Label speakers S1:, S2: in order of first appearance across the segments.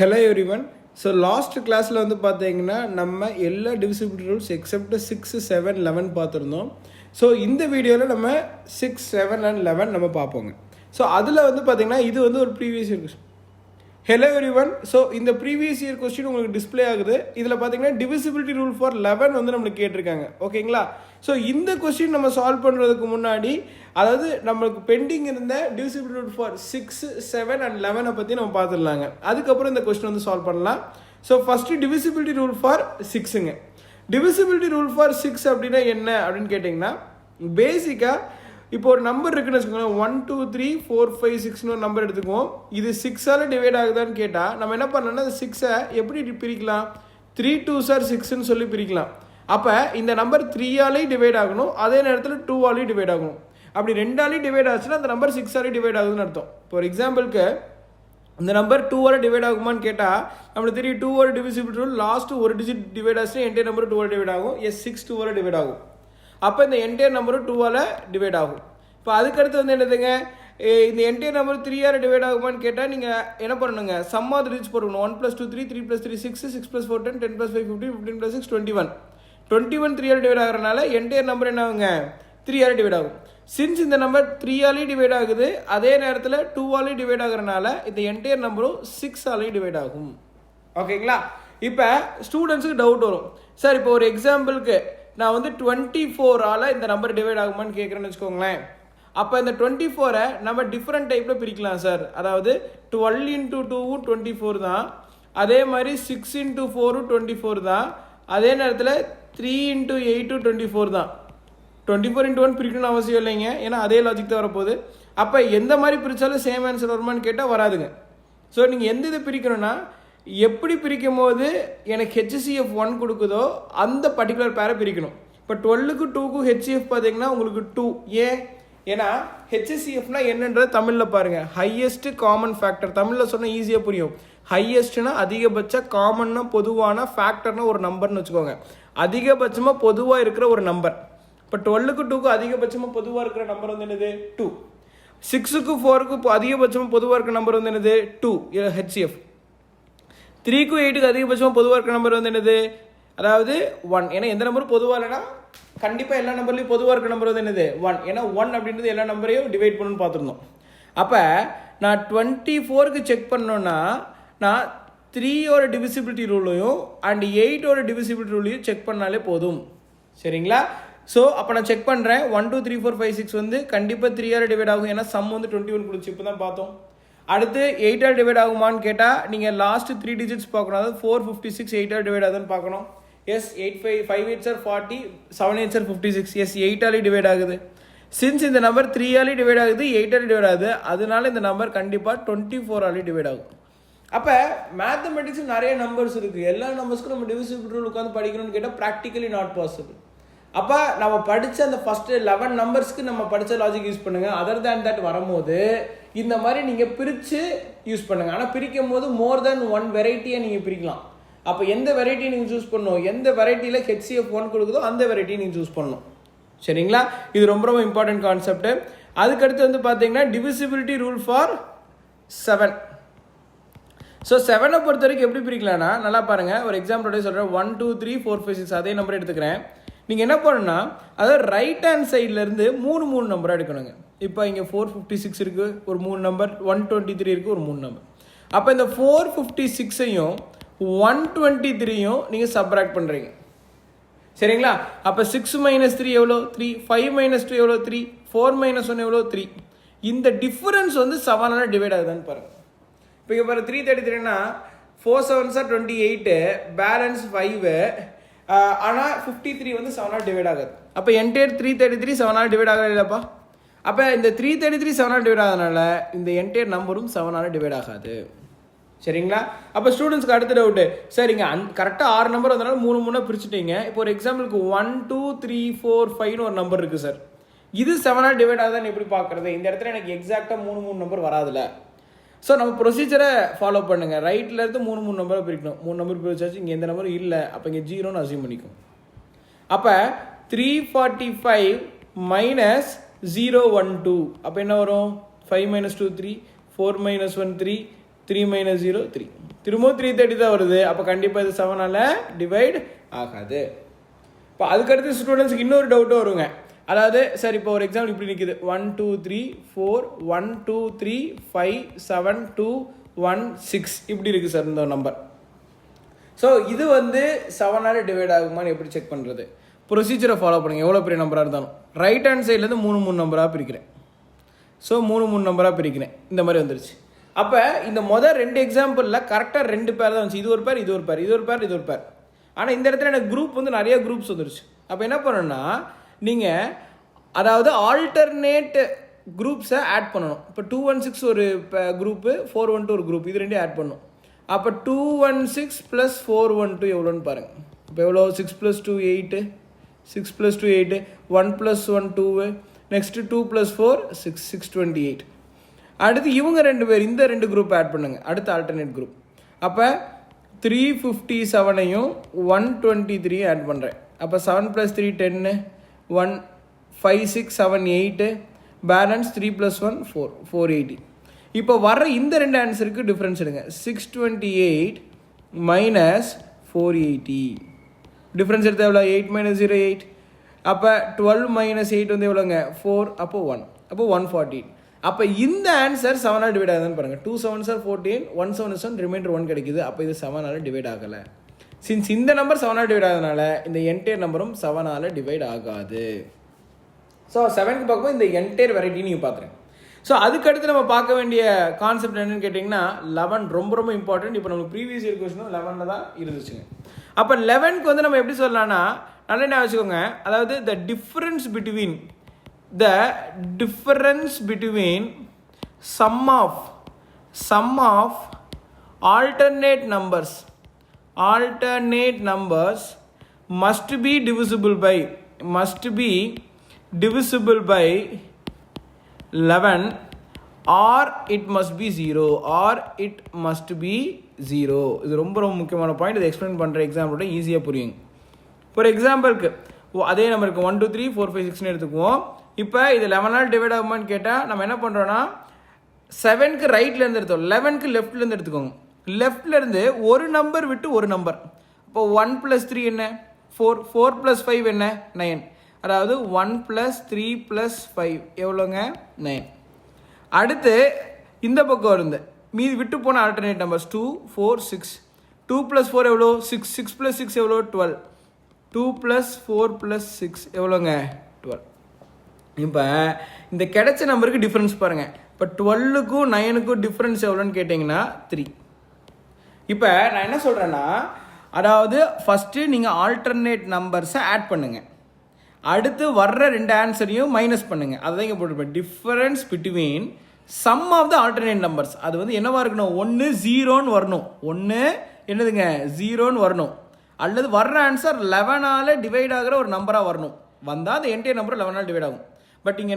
S1: Hello everyone. So last classல வந்து பாத்தீங்கன்னா நம்ம எல்லா divisibility rules except 6, 7, 11 பார்த்திருந்தோம். ஸோ இந்த வீடியோவில் நம்ம 6, 7 and 11 நம்ம பார்ப்போங்க. ஸோ அதில் வந்து பார்த்தீங்கன்னா இது வந்து ஒரு previous year question. Hello everyone. So இந்த ப்ரீவியஸ் இயர் கொஸ்டின் உங்களுக்கு டிஸ்பிளே ஆகுது. இதில் பார்த்தீங்கன்னா டிவிசிபிலிட்டி ரூல் ஃபார் 11 வந்து நம்மளுக்கு கேட்டிருக்காங்க. ஓகேங்களா? ஸோ இந்த கொஸ்டின் நம்ம சால்வ் பண்ணுறதுக்கு முன்னாடி அதாவது நம்மளுக்கு பெண்டிங் இருந்த டிவிசிபிலிட்டி ரூல் ஃபார் 6, 7 and 11 பற்றி நம்ம பார்த்துடலாங்க. அதுக்கப்புறம் இந்த கொஸ்டின் வந்து சால்வ் பண்ணலாம். So first divisibility rule for 6ங்க. டிவிசிபிலிட்டி ரூல் ஃபார் 6 அப்படின்னா என்ன அப்படின்னு கேட்டிங்கன்னா, பேசிக்காக இப்போ ஒரு நம்பர் இருக்குன்னு வச்சுக்கோங்களேன். 1, 2, 3, 4, 5, 6ன்னு ஒரு நம்பர் எடுத்துக்குவோம். இது 6ஆல் டிவைட் ஆகுதான்னு கேட்டால் நம்ம என்ன பண்ணோம்னா அந்த 6ஐ எப்படி பிரிக்கலாம்? 3 2s are 6ன்னு சொல்லி பிரிக்கலாம். அப்போ இந்த நம்பர் 3ஆலே டிவைட் ஆகணும், அதே நேரத்தில் 2ஆலையும் டிவைட் ஆகணும். அப்படி 2ஆலையும் டிவைட் ஆச்சுன்னா அந்த நம்பர் 6ஆலே டிவைட் ஆகுதுன்னு அர்த்தம். இப்போ ஒரு எக்ஸாம்பிளுக்கு இந்த நம்பர் 2ஆல் டிவைட் ஆகுமான்னு கேட்டால் நம்மளுக்கு தெரியும் 2 டிவிசிபிலிட்டி ரூல் லாஸ்ட்டு ஒரு டிஜிட் டிவைட் ஆச்சுன்னா என்டையர் நம்பர் 2ஆல் டிவைட் ஆகும். 6 2ஆல் டிவைட் ஆகும். அப்போ இந்த என்டையர் நம்பரும் 2ஆல் டிவைட் ஆகும். இப்போ அதுக்கடுத்து வந்து என்னதுங்க, இந்த என்டையர் நம்பர் 3ஆல் டிவைட் ஆகுமான்னு கேட்டால் நீங்கள் என்ன பண்ணணுங்க, சம் ஆஃப் தி டிஜிட்ஸ் போடணும். 1 + 2 3, 3 + 3 6, 6 + 4 10, 10 + 5 15, 15 + 6 21. 21 3ஆல் டிவைட் ஆகிறனால என்டையர் நம்பர் என்ன ஆகுங்க, 3ஆல் டிவைட் ஆகும். சின்ஸ் இந்த நம்பர் 3ஆலே டிவைட் ஆகுது, அதே நேரத்தில் 2ஆலே டிவைட் ஆகிறனால இந்த என்டையர் நம்பரும் 6ஆலே டிவைட் ஆகும். ஓகேங்களா? இப்போ ஸ்டூடெண்ட்ஸுக்கு டவுட் வரும், சார் இப்போ ஒரு எக்ஸாம்பிளுக்கு நான் வந்து 24ஆல் இந்த நம்பர் டிவைட் ஆகுமான்னு கேட்குறேன்னு வச்சுக்கோங்களேன். அப்போ இந்த 24ஐ நம்ம டிஃப்ரெண்ட் டைப்பில் பிரிக்கலாம் சார். அதாவது 12 × 2வும் 24 தான், அதே மாதிரி 6 × 4ம் 24 தான், அதே நேரத்தில் 3 × 8ம் 24 தான். 24 × 1 பிரிக்கணும்னு அவசியம் இல்லைங்க, ஏன்னா அதே லாஜிக் தான் வரப்போகுது. அப்போ எந்த மாதிரி பிரித்தாலும் சேம் ஆன்சர் வருமானு கேட்டால் வராதுங்க. ஸோ நீங்கள் எந்த இது பிரிக்கணும்னா, எப்படி பிரிக்கும் போது எனக்கு HCF 1 கொடுக்குதோ அந்த பர்டிகுலர் பேரை பிரிக்கணும். இப்போ 12க்கு 2க்கும் HCF பார்த்தீங்கன்னா உங்களுக்கு 2. ஏன்னா HCFனா என்னன்றது தமிழில் பாருங்கள், ஹையஸ்ட் காமன் ஃபேக்டர். தமிழில் சொன்னால் ஈஸியாக புரியும். ஹையஸ்ட்னா அதிகபட்ச, காமன்னா பொதுவான, ஃபேக்டர்னா ஒரு நம்பர்னு வச்சுக்கோங்க. அதிகபட்சமாக பொதுவாக இருக்கிற ஒரு நம்பர். இப்போ 12க்கு 2க்கும் அதிகபட்சமாக பொதுவாக இருக்கிற நம்பர் வந்து என்னது, 2. 6க்கு 4க்கு அதிகபட்சமாக பொதுவாக இருக்கிற நம்பர் வந்து என்னது, 2 HCF. 3க்கும் 8க்கு அதிகபட்சமாக பொதுவாக இருக்கிற நம்பர் வந்து என்னது, அதாவது 1. ஏன்னா எந்த நம்பரும் பொதுவாக இல்லைன்னா கண்டிப்பாக எல்லா நம்பர்லையும் பொதுவாக இருக்கிற நம்பர் வந்து என்னது, 1. ஏன்னா 1 அப்படின்றது எல்லா நம்பரையும் டிவைட் பண்ணணும்னு பார்த்துருந்தோம். அப்போ நான் 24க்கு செக் பண்ணோன்னா நான் 3ஓட டிவிசிபிலிட்டி ரூலையும் அண்ட் 8ஓட டிவிசிபிலிட்டி ரூலையும் செக் பண்ணாலே போதும். சரிங்களா? ஸோ அப்போ நான் செக் பண்ணுறேன். 1 2 3 4 5 6 வந்து கண்டிப்பாக 3ஆல் டிவைட் ஆகும், ஏன்னா சம் வந்து 21 கொடுத்து இப்போ தான் பார்த்தோம். அடுத்து 8ஆல் டிவைட் ஆகுமான்னு கேட்டால் நீங்கள் லாஸ்ட் 3 டிஜிட்ஸ் பார்க்கணும். அதாவது 4 56 8ஆல் டிவைட் ஆகுதுன்னு பார்க்கணும். Yes 8 5 8 are 40, 7 8 are 56. எஸ் 8ஆலே டிவைட் ஆகுது. சின்ஸ் இந்த நம்பர் 3ஆலே டிவைட் ஆகுது, 8ஆலே டிவைட் ஆகுது, அதனால இந்த நம்பர் கண்டிப்பாக 24ஆலே டிவைட் ஆகும். அப்போ மேத்தமெட்டிக்ஸ் நிறைய நம்பர்ஸ் இருக்குது, எல்லா நம்பர்ஸ்க்கும் நம்ம டிவிசிபிலிட்டி ரூல் உட்காந்து படிக்கணும்னு கேட்டால் ப்ராக்டிக்கலி நாட் பாசிபிள். அப்போ நம்ம படித்த அந்த ஃபஸ்ட்டு 11 நம்பர்ஸ்க்கு நம்ம படித்த லாஜிக் யூஸ் பண்ணுங்கள். அதர் தேன் தட் வரும்போது இந்த மாதிரி நீங்கள் பிரித்து யூஸ் பண்ணுங்கள். ஆனால் பிரிக்கும் போது மோர் தென் 1 வெரைட்டியை நீங்கள் பிரிக்கலாம். அப்போ எந்த வெரைட்டியை நீங்கள் சூஸ் பண்ணணும், எந்த வெரைட்டியில் HCF 1 கொடுக்குதோ அந்த வெரைட்டியை நீங்கள் சூஸ் பண்ணணும். சரிங்களா? இது ரொம்ப ரொம்ப இம்பார்ட்டன்ட் கான்செப்ட். அதுக்கடுத்து வந்து பார்த்தீங்கன்னா டிவிசிபிலிட்டி ரூல் ஃபார் 7. ஸோ 7ஐ பொறுத்த வரைக்கும் எப்படி பிரிக்கலாம்னா, நல்லா பாருங்கள். ஒரு எக்ஸாம்பிளோட சொல்கிறேன். 1 2 3 4 5 6 அதே நம்பர் எடுத்துக்கிறேன். நீங்கள் என்ன பண்ணணும்னா, அதாவது ரைட் ஹேண்ட் சைட்லேருந்து 3 நம்பராக எடுக்கணுங்க. இப்போ இங்கே 456 இருக்குது ஒரு 3 நம்பர், 123 இருக்குது ஒரு 3 நம்பர். அப்போ இந்த 456ஐயும் 123யும் நீங்கள் சப்ராக்ட் பண்ணுறீங்க. சரிங்களா? அப்போ 6 - 3 எவ்வளோ, 3. 5 - 2 எவ்வளோ, 3. 4 - 1 எவ்வளோ, 3. இந்த டிஃபரன்ஸ் வந்து 7ஆல் டிவைட் ஆகுதான்னு பாருங்கள். இப்போ இங்கே பாருங்கள், 333னா 4 7s are 28, பேலன்ஸ் 5. ஆனால் 53 வந்து 7ஆல் டிவைட் ஆகாது. அப்போ என்டையர் 333 7ஆல் டிவைட் ஆகல இல்லைப்பா. அப்போ இந்த 333 7ஆல் டிவைட் ஆகிறதுனால இந்த என்டையர் நம்பரும் 7ஆல் டிவைட் ஆகாது. சரிங்களா? அப்போ ஸ்டூடெண்ட்ஸ்க்கு அடுத்த டவுட்டு, சார் இங்கே கரெக்டாக 6 நம்பர் வந்தனால 3 பிரிச்சுட்டீங்க. இப்போ ஒரு எக்ஸாம்பிளுக்கு 1 2 3 4 5ன்னு ஒரு நம்பர் இருக்குது சார். இது 7ஆல் டிவைட் ஆகுதான்னு எப்படி பார்க்குறது? இந்த இடத்துல எனக்கு எக்ஸாக்டாக 3 நம்பர் வராதுல்ல. ஸோ நம்ம ப்ரொசீஜரை ஃபாலோ பண்ணுங்கள். ரைட்லேருந்து 3 நம்பரை பிரிக்கணும். 3 நம்பர் பிரிச்சாச்சு, இங்கே எந்த நம்பரும் இல்லை, அப்போ இங்கே 0ன்னு அசியூம் பண்ணிக்கும். அப்போ 345 - 012 அப்போ என்ன வரும்? 5 - 2 3, 4 - 1 3, 3 - 0 3. திரும்பவும் 330 தான் வருது. அப்போ கண்டிப்பாக இது 7ஆல் டிவைட் ஆகாது. இப்போ அதுக்கடுத்து ஸ்டூடெண்ட்ஸுக்கு இன்னொரு டவுட்டும் வருங்க. அதாவது சார் இப்போ ஒரு எக்ஸாம்பிள் இப்படி நிற்கிது 1 2 3 4 1 2 3 5 7 2 1 6 இப்படி இருக்குது சார் இந்த நம்பர். ஸோ இது வந்து 7ஆல் டிவைட் ஆகுமான்னு எப்படி செக் பண்ணுறது? ப்ரொசீஜரை ஃபாலோ பண்ணுங்கள். எவ்வளோ பெரிய நம்பராக இருந்தாலும் ரைட் ஹேண்ட் சைட்லேருந்து 3 நம்பராக பிரிக்கிறேன். ஸோ 3 நம்பராக பிரிக்கிறேன். இந்த மாதிரி வந்துருச்சு. அப்போ இந்த மொதல் 2 எக்ஸாம்பிளில் கரெக்டாக 2 பேர் தான் வந்துச்சு. இது ஒரு பேர், இது ஒரு பேர், இது ஒரு பேர், இது ஒரு பேர். ஆனால் இந்த இடத்துல எனக்கு குரூப் வந்து நிறைய குரூப்ஸ் வந்துருச்சு. அப்போ என்ன பண்ணணும்னா நீங்கள் அதாவது ஆல்டர்னேட் குரூப்ஸை ஆட் பண்ணணும். இப்போ 216 ஒரு குரூப்பு, 412 ஒரு குரூப், இது ரெண்டையும் ஆட் பண்ணணும். அப்போ 216 + 412 எவ்வளோன்னு பாருங்கள். இப்போ எவ்வளோ? 6 + 2 8, 6 + 2 8, 1 + 1 2, நெக்ஸ்ட்டு 2 + 4 6, 628. அடுத்து இவங்க 2 பேர், இந்த 2 குரூப் ஆட் பண்ணுங்க. அடுத்த ஆல்டர்னேட் குரூப். அப்போ 357ஐயும் 123 ஆட் பண்ணுறேன். அப்போ 7 + 3 10, 1 5 6 7 8, பேலன்ஸ் 3 + 1 4, 480. இப்போ வர்ற இந்த 2 ஆன்சருக்கு டிஃப்ரென்ஸ் எடுங்க. 628 - 480. டிஃப்ரென்ஸ் எடுத்தால் எவ்வளோ? 8 - 0 8. அப்போ 12 - 8 வந்து எவ்வளோங்க? 4. அப்போ 1. அப்போ 140. அப்போ இந்த ஆன்சர் 7ஆல் டிவைட் ஆகுதுன்னு பாருங்கள். 2 7s are 14, 1 7 is 1, ரிமைண்டர் 1 கிடைக்குது. அப்போ இது 7ஆல் டிவைட் ஆகலை. சின்ஸ் இந்த நம்பர் 7ஆல் டிவைட் ஆகுதுனால இந்த என்டையர் நம்பரும் 7ஆல் டிவைட் ஆகாது. ஸோ 7க்கு பார்க்கும்போது இந்த என்டையர் வெரைட்டி நீங்கள் பார்த்துருங்க. ஸோ அதுக்கடுத்து நம்ம பார்க்க வேண்டிய கான்செப்ட் என்னன்னு கேட்டிங்கன்னா 11 ரொம்ப ரொம்ப இம்பார்ட்டன்ட். இப்போ நமக்கு ப்ரீவியஸ் இயர் கொஸ்டினும் 11ல் தான் இருந்துச்சுங்க. அப்போ 11க்கு வந்து நம்ம எப்படி சொல்லலாம்னா நல்லா என்ன வச்சுக்கோங்க. அதாவது the difference between sum of alternate numbers must be divisible by 11 or it must be 0 இது ரொம்ப ரொம்ப முக்கியமான பாயிண்ட். இதை எக்ஸ்பிளைன் பண்ணுற எக்ஸாம்பிளோட ஈஸியாக புரியுங்க. ஃபார் எக்ஸாம்பிளுக்கு அதே நம்பருக்கு 1 2 3 4 5 6ன்னு எடுத்துக்குவோம். இப்போ இது 11ஆல் டிவைட் ஆகுமான்னு கேட்டால் நம்ம என்ன பண்ணுறோன்னா 7க்கு ரைட்லேருந்து எடுத்தோம், 11க்கு லெஃப்ட்லேருந்து எடுத்துக்கோங்க. லெஃப்ட்லேருந்து ஒரு நம்பர் விட்டு ஒரு நம்பர். இப்போ 1 + 3 என்ன? 4. 4 + 5 என்ன? 9. அதாவது 1 + 3 + 5 எவ்வளோங்க? 9. அடுத்து இந்த பக்கம் இருந்து மீதி விட்டு போன ஆல்டர்னேட் நம்பர்ஸ் 2 4 6. 2 + 4 எவ்வளோ? 6. 6 + 6 எவ்வளோ? 12. 2 + 4 + 6 எவ்வளோங்க? 12. இப்போ இந்த கிடைச்ச நம்பருக்கு டிஃப்ரென்ஸ் பாருங்கள். இப்போ 12க்கும் 9க்கும் டிஃப்ரென்ஸ் எவ்வளோன்னு கேட்டிங்கன்னா 3. இப்போ நான் என்ன சொல்கிறேன்னா அதாவது ஃபஸ்ட்டு நீங்கள் ஆல்டர்னேட் நம்பர்ஸை ஆட் பண்ணுங்கள். அடுத்து வர்ற 2 ஆன்சரையும் மைனஸ் பண்ணுங்கள். அதுதான் இங்கே போட்டுருப்பேன். Difference between sum of the alternate numbers. அது வந்து என்னவா இருக்கணும்? 1 0ன்னு வரணும். 1 என்னதுங்க? 0ன்னு வரணும். அல்லது வர்ற ஆன்சர் 11ஆல் டிவைட் ஆகிற ஒரு நம்பராக வரணும். வந்தால் அந்த என்டையர் நம்பர் 11ஆல் டிவைட் ஆகும். பட் இங்கே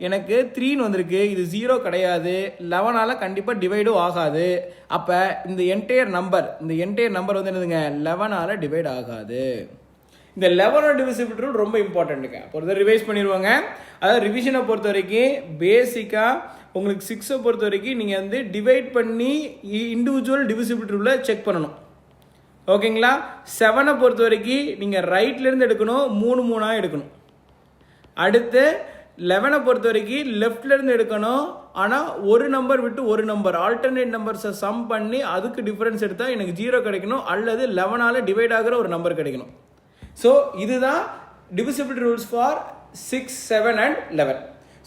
S1: எனக்கு 3ன்னு வந்திருக்கு. இது 0 கிடையாது. 11ஆல் கண்டிப்பாக டிவைடும் ஆகாது. அப்போ இந்த என்டையர் நம்பர் வந்து என்னதுங்க? 11ஆல் டிவைட் ஆகாது. இந்த 11 டிவிசிபிள் ரூல் ரொம்ப இம்பார்ட்டண்ட்டுங்க. ஒரு ரிவைஸ் பண்ணிடுவாங்க. அதாவது ரிவிஷனை பொறுத்த வரைக்கும் பேசிக்காக உங்களுக்கு 6ஐ பொறுத்த வரைக்கும் நீங்கள் வந்து டிவைட் பண்ணி இண்டிவிஜுவல் டிவிசிபிள் ரூலை செக் பண்ணணும். ஓகேங்களா? 7ஐ பொறுத்த வரைக்கும் நீங்கள் ரைட்லேருந்து எடுக்கணும், 3 3ஆக எடுக்கணும். அடுத்து 11ஐ பொறுத்த வரைக்கும் லெஃப்ட்லேருந்து எடுக்கணும். ஆனால் ஒரு நம்பர் விட்டு ஒரு நம்பர் ஆல்டர்னேட் நம்பர்ஸை சம் பண்ணி அதுக்கு டிஃபரன்ஸ் எடுத்தால் எனக்கு 0 கிடைக்கணும். அல்லது 11ஆல் டிவைட் ஆகிற ஒரு நம்பர் கிடைக்கணும். ஸோ இதுதான் divisible rules for 6 7 and 11.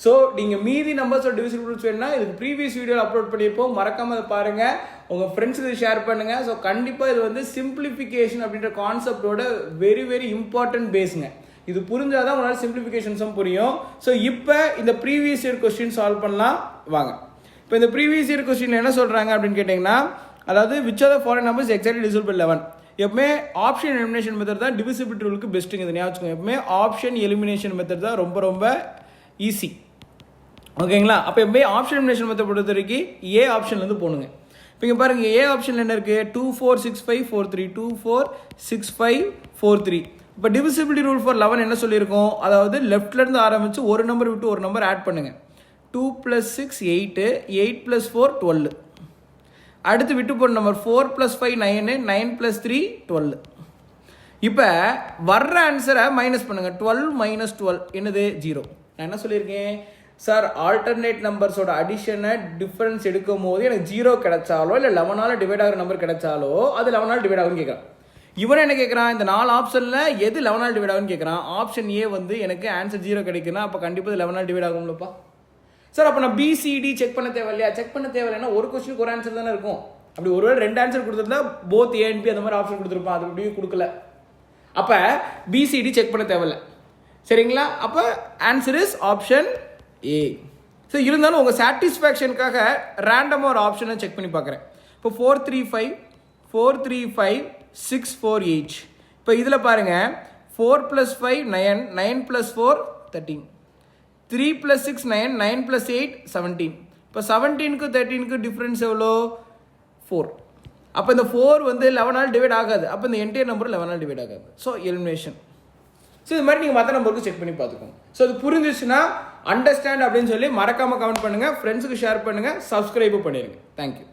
S1: So நீங்கள் மீதி நம்பர்ஸோட டிவிசிபிள் ரூல்ஸ் வேணுன்னா இதுக்கு ப்ரீவியஸ் வீடியோவில் அப்லோட் பண்ணியிருப்போம். மறக்காமல் அதை பாருங்கள், உங்கள் ஃப்ரெண்ட்ஸுக்கு ஷேர் பண்ணுங்கள். ஸோ கண்டிப்பாக இது வந்து சிம்பிளிஃபிகேஷன் அப்படின்ற கான்செப்டோட வெரி வெரி இம்பார்ட்டன்ட் பேஸுங்க. இது புரிஞ்சால் தான் உங்களால் சிம்பிளிஃபிகேஷன்ஸும் புரியும். ஸோ இப்போ இந்த ப்ரீவியஸ் இயர் கொஸ்டின் சால்வ் பண்ணலாம் வாங்க. இப்போ இந்த ப்ரீவியஸ் இயர் கொஸ்டின் என்ன சொல்கிறாங்க அப்படின்னு கேட்டிங்கன்னா அதாவது which are the following numbers exactly divisible by 11. எப்பவுமே ஆப்ஷன் எலிமினேஷன் மெத்தட் தான் டிவிசிபிள் ரூலுக்கு பெஸ்ட்டுங்க. இது ஞாபகம். எப்பவுமே ஆப்ஷன் எலிமினேஷன் மெத்தட் தான் ரொம்ப ரொம்ப ஈஸி. ஓகேங்களா? அப்போ எப்பவுமே ஆப்ஷன் எலிமினேஷன் மெத்தட் பொறுத்த வரைக்கும் ஏ ஆப்ஷன்லேருந்து போகணுங்க. இப்போ இங்கே பாருங்கள், ஏ ஆப்ஷனில் என்ன இருக்குது? 2 4 6 5 4 3, 2 4 6 5 4 3. இப்போ டிவிசிபிலிட்டி ரூல் ஃபார் 11 என்ன சொல்லியிருக்கோம்? அதாவது லெஃப்ட்லேருந்து ஆரம்பித்து ஒரு நம்பர் விட்டு ஒரு நம்பர் ஆட் பண்ணுங்கள். 2 + 6 8, 8 + 4 12. அடுத்து விட்டு போன நம்பர் 4 + 5 9, 9 + 3 12. இப்போ வர்ற ஆன்சரை மைனஸ் பண்ணுங்கள். 12 - 12 என்னது 0. நான் என்ன சொல்லியிருக்கேன் சார், ஆல்டர்னேட் நம்பர்ஸோட அடிஷனை டிஃபரன்ஸ் எடுக்கும் போது எனக்கு 0 கிடைச்சாலோ இல்லை 11ஆல் டிவைட் ஆகிற நம்பர் கிடைச்சாலோ அது 11ஆல் டிவைட் ஆகும்னு கேட்குறான். இவன் என்ன கேட்குறான், இந்த 4 ஆப்ஷனில் எது 11ஆல் டிவைட் ஆகும்னு கேட்குறான். ஆப்ஷன் ஏ வந்து எனக்கு ஆன்சர் 0 கிடைக்குன்னா அப்போ கண்டிப்பாக 11ஆல் டிவைட் ஆகும்லப்பா. சார் அப்போ நான் பிசிடி செக் பண்ண தேவையில்லையா? செக் பண்ண தேவையில்லைன்னா ஒரு கொஸ்டினுக்கு ஒரு ஆன்சர் தானே இருக்கும். அப்படி ஒருவேளை 2 ஆன்சர் கொடுத்துருந்தா போத் ஏ அண்ட் பி அந்த மாதிரி ஆப்ஷன் கொடுத்துருப்பான். அது அப்படியே கொடுக்கல. அப்போ பிசிடி செக் பண்ண தேவையில்ல. சரிங்களா? அப்போ answer is option A. So இருந்தாலும் உங்கள் சாட்டிஸ்ஃபேக்ஷனுக்காக ரேண்டமாக ஒரு ஆப்ஷனை செக் பண்ணி பார்க்குறேன். இப்போ 435 435 648. இப்போ இதில் பாருங்கள் 4 + 5 9, 9 + 4 13, 3 + 6 9, 9 + 8 17. இப்போ 17க்கு 13க்கு டிஃப்ரென்ஸ் எவ்வளோ? 4. அப்போ இந்த 4 வந்து 11ஆல் டிவைட் ஆகாது. அப்போ இந்த என்டையர் நம்பர் 11ஆல் டிவைட் ஆகாது. So elimination. ஸோ இது மாதிரி நீங்கள் மற்ற நம்பருக்கு செக் பண்ணி பார்த்துக்கோங்க. ஸோ இது புரிஞ்சிச்சுன்னா அண்டர்ஸ்டாண்ட் அப்படின்னு சொல்லி மறக்காமல் கமெண்ட் பண்ணுங்கள், ஃப்ரெண்ட்ஸுக்கு ஷேர் பண்ணுங்கள், சப்ஸ்கிரைபும் பண்ணிடுங்க. தேங்க்யூ.